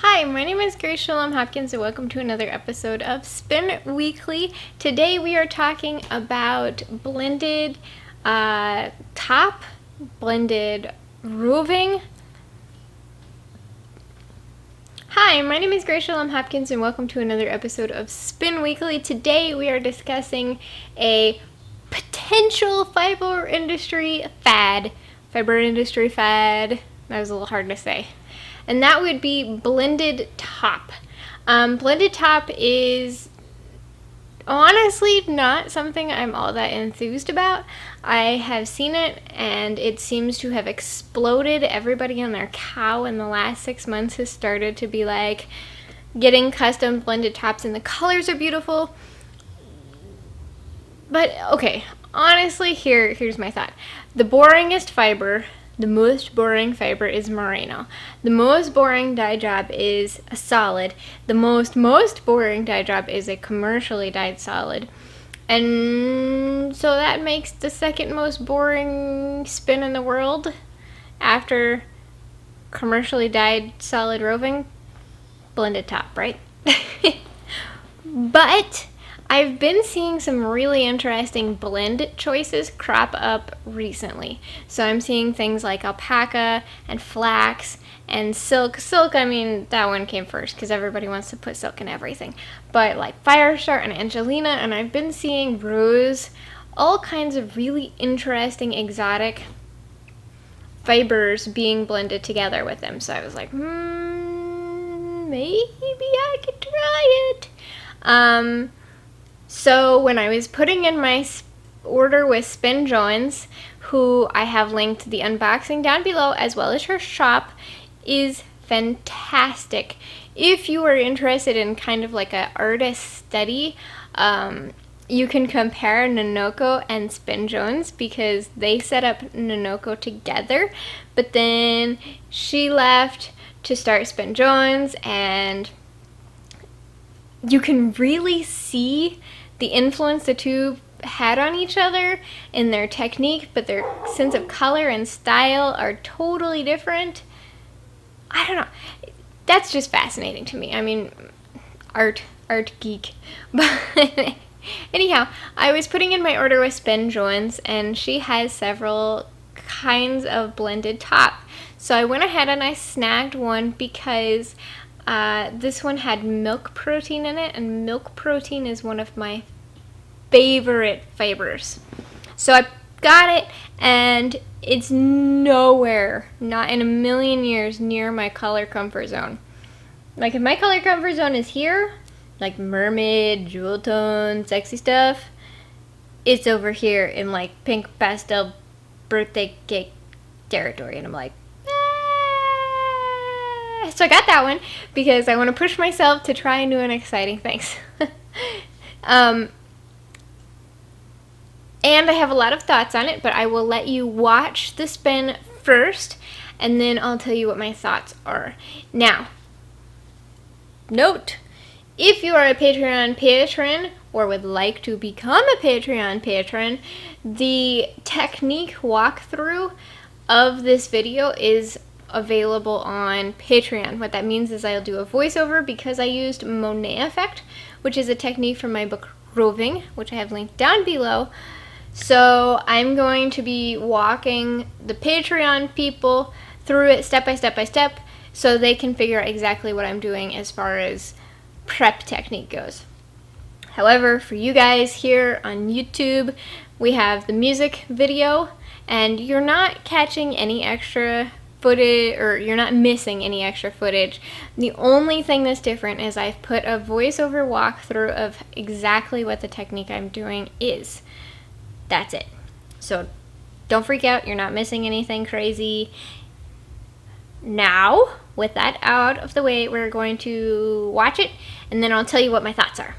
Hi, my name is Grace Shalom Hopkins and welcome to another episode of Spin Weekly. Today we are talking about blended top, blended roving. Hi, my name is Grace Shalom Hopkins and welcome to another episode of Spin Weekly. Today we are discussing a potential fiber industry fad. That was a little hard to say. And that would be blended top. Blended top is honestly not something I'm all that enthused about. I have seen it and it seems to have exploded. Everybody on their cow in the last 6 months has started to be like getting custom blended tops and the colors are beautiful. But okay, honestly, here's my thought. The most boring fiber is merino. The most boring dye job is a solid. The most boring dye job is a commercially dyed solid. And so that makes the second most boring spin in the world after commercially dyed solid roving, blended top, right? But I've been seeing some really interesting blend choices crop up recently. So I'm seeing things like alpaca and flax and silk. Silk, I mean, that one came first because everybody wants to put silk in everything. But like Firestar and Angelina, and I've been seeing rose, all kinds of really interesting exotic fibers being blended together with them. So I was like, maybe I could try it. So when I was putting in my order with Spin Jones, who I have linked the unboxing down below, as well as her shop, is fantastic. If you are interested in kind of like an artist study, you can compare Nanoko and Spin Jones because they set up Nanoko together, but then she left to start Spin Jones, and you can really see the influence the two had on each other in their technique, but their sense of color and style are totally different. I don't know. That's just fascinating to me. I mean, art geek. But anyhow, I was putting in my order with Spin Jones, and she has several kinds of blended top. So I went ahead and I snagged one because this one had milk protein in it, and milk protein is one of my favorite fibers. So I got it, and it's nowhere, not in a million years, near my color comfort zone. Like, if my color comfort zone is here, like mermaid, jewel tone, sexy stuff, it's over here in like pink pastel birthday cake territory, and I'm like, so I got that one because I want to push myself to try new and exciting things. And I have a lot of thoughts on it, but I will let you watch the spin first, and then I'll tell you what my thoughts are. Now, note, if you are a Patreon patron or would like to become a Patreon patron, the technique walkthrough of this video is available on Patreon. What that means is I'll do a voiceover because I used Monet effect, which is a technique from my book Roving, which I have linked down below. So I'm going to be walking the Patreon people through it step by step so they can figure out exactly what I'm doing as far as prep technique goes. However, for you guys here on YouTube, we have the music video, and you're not catching any extra footage, or you're not missing any extra footage. The only thing that's different is I've put a voiceover walkthrough of exactly what the technique I'm doing is. That's it. So don't freak out, you're not missing anything crazy. Now, with that out of the way, we're going to watch it, and then I'll tell you what my thoughts are.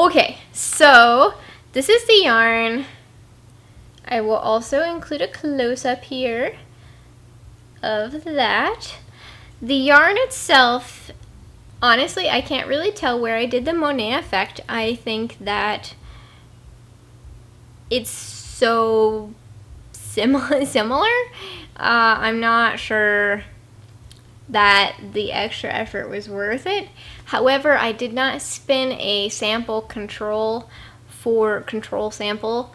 Okay, so this is the yarn. I will also include a close-up here of that. The yarn itself, honestly, I can't really tell where I did the Monet effect. I think that it's so similar. I'm not sure that the extra effort was worth it. However, I did not spin a sample control sample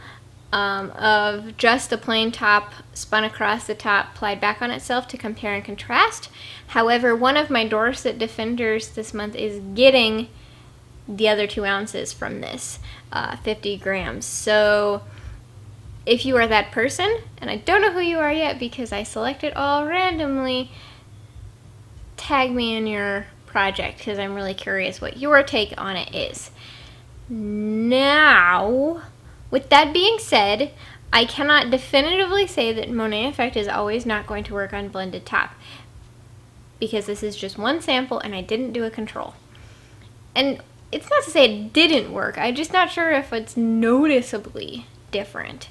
of just the plain top spun across the top, applied back on itself to compare and contrast. However, one of my Dorset Defenders this month is getting the other 2 ounces from this, 50 grams. So if you are that person, and I don't know who you are yet because I selected all randomly, tag me in your project because I'm really curious what your take on it is. Now, with that being said, I cannot definitively say that Monet effect is always not going to work on blended top because this is just one sample and I didn't do a control. And it's not to say it didn't work, I'm just not sure if it's noticeably different.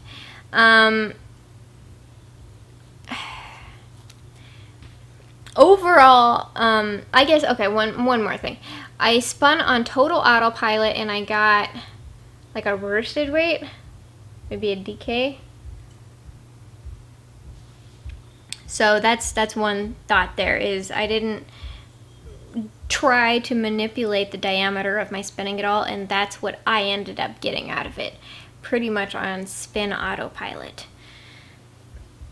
Overall, I guess, okay, one more thing. I spun on total autopilot and I got like a worsted weight, maybe a DK. So that's one thought there, is I didn't try to manipulate the diameter of my spinning at all, and that's what I ended up getting out of it, pretty much on spin autopilot.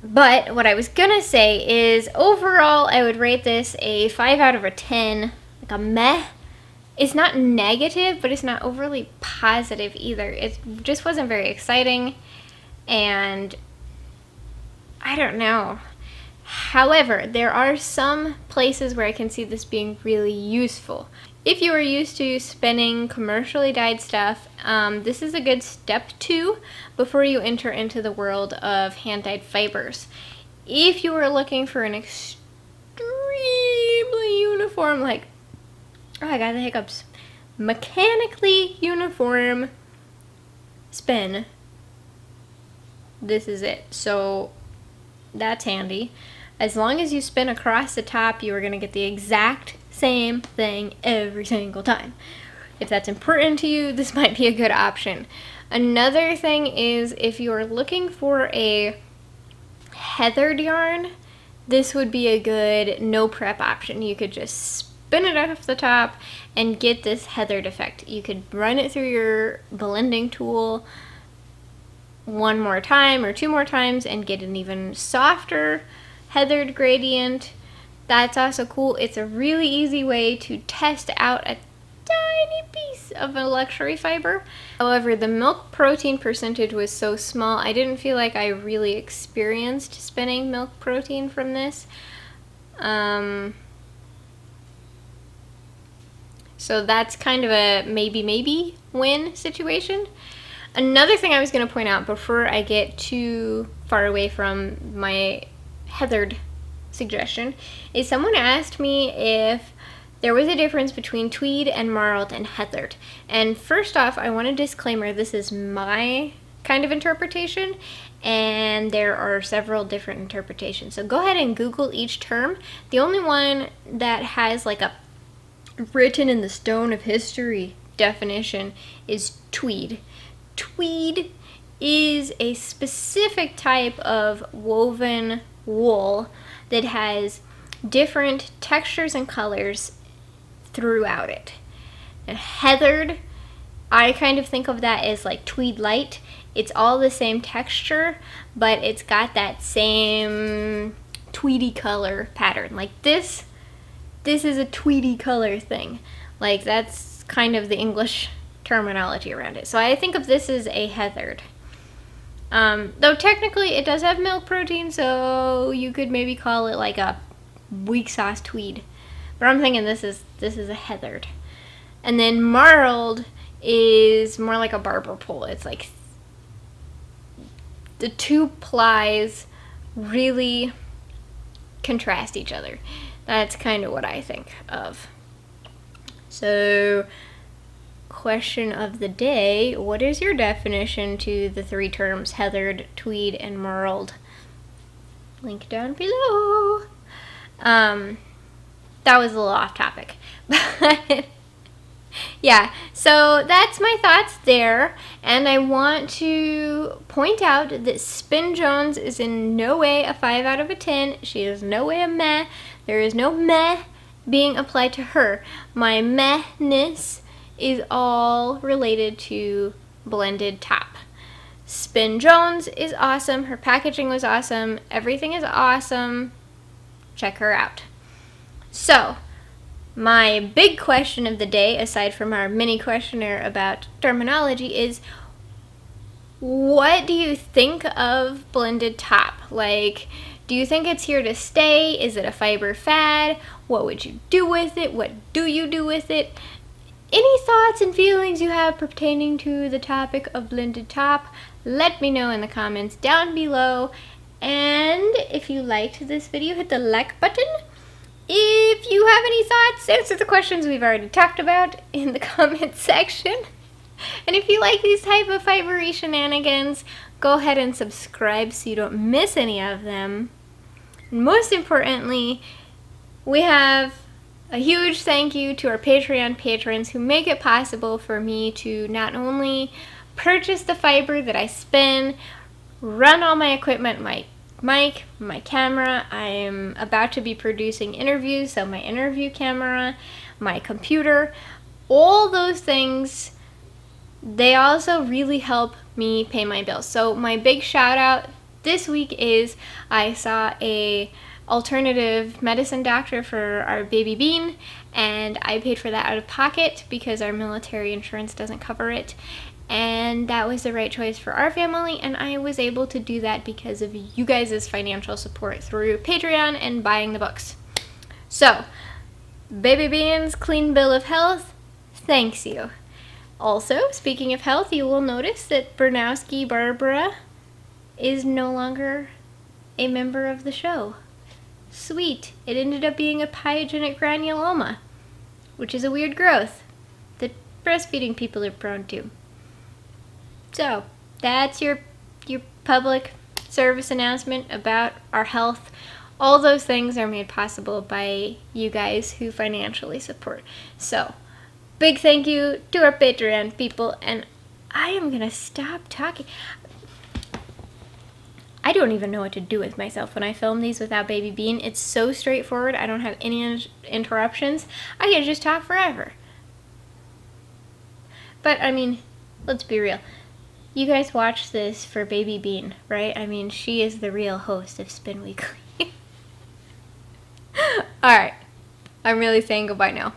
But what I was gonna say is overall I would rate this a 5 out of a 10, like a meh. It's not negative, but it's not overly positive either. It just wasn't very exciting, and I don't know. However, there are some places where I can see this being really useful. If you are used to spinning commercially dyed stuff, this is a good step 2 before you enter into the world of hand-dyed fibers. If you are looking for an extremely uniform, like, oh, I got the hiccups, mechanically uniform spin, this is it. So that's handy. As long as you spin across the top, you are going to get the exact same thing every single time. If that's important to you, this might be a good option. Another thing is, if you are looking for a heathered yarn, this would be a good no prep option. You could just spin it off the top and get this heathered effect. You could run it through your blending tool one more time or 2 more times and get an even softer heathered gradient. That's also cool. It's a really easy way to test out a tiny piece of a luxury fiber. However, the milk protein percentage was so small, I didn't feel like I really experienced spinning milk protein from this. So that's kind of a maybe win situation. Another thing I was going to point out before I get too far away from my heathered suggestion is someone asked me if there was a difference between tweed and marled and heathered. And first off, I want a disclaimer, this is my kind of interpretation and there are several different interpretations. So go ahead and Google each term. The only one that has like a written in the stone of history definition is tweed. Tweed is a specific type of woven wool that has different textures and colors throughout it. And heathered, I kind of think of that as like tweed light. It's all the same texture, but it's got that same tweedy color pattern. Like this is a tweedy color thing. Like that's kind of the English terminology around it. So I think of this as a heathered. Though technically it does have milk protein, so you could maybe call it like a weak sauce tweed. But I'm thinking this is a heathered. And then marled is more like a barber pole. It's like the 2 plies really contrast each other. That's kind of what I think of. So question of the day. What is your definition to the three terms heathered, tweed, and merled? Link down below. That was a little off topic. But yeah, so that's my thoughts there. And I want to point out that Spin Jones is in no way a 5 out of a 10. She is no way a meh. There is no meh being applied to her. My mehness is all related to Blended Top. Spin Jones is awesome. Her packaging was awesome. Everything is awesome. Check her out. So, my big question of the day, aside from our mini questionnaire about terminology, is what do you think of Blended Top? Like, do you think it's here to stay? Is it a fiber fad? What would you do with it? What do you do with it? Any thoughts and feelings you have pertaining to the topic of Blended Top, let me know in the comments down below. And if you liked this video, hit the like button. If you have any thoughts, answer the questions we've already talked about in the comment section. And if you like these type of fibery shenanigans, go ahead and subscribe so you don't miss any of them. And most importantly, we have a huge thank you to our Patreon patrons who make it possible for me to not only purchase the fiber that I spin, run all my equipment, my mic, my camera. I am about to be producing interviews, so my interview camera, my computer, all those things, they also really help me pay my bills. So my big shout out this week is I saw a alternative medicine doctor for our baby Bean, and I paid for that out of pocket because our military insurance doesn't cover it. And that was the right choice for our family, and I was able to do that because of you guys' financial support through Patreon and buying the books. So, Baby Bean's clean bill of health, thanks you. Also, speaking of health, you will notice that Bernowski Barbara is no longer a member of the show. Sweet. It ended up being a pyogenic granuloma, which is a weird growth that breastfeeding people are prone to. So, that's your public service announcement about our health. All those things are made possible by you guys who financially support. So, big thank you to our Patreon people, and I am going to stop talking. I don't even know what to do with myself when I film these without Baby Bean. It's so straightforward. I don't have any interruptions. I can just talk forever. But, I mean, let's be real. You guys watch this for Baby Bean, right? I mean, she is the real host of Spin Weekly. Alright, I'm really saying goodbye now.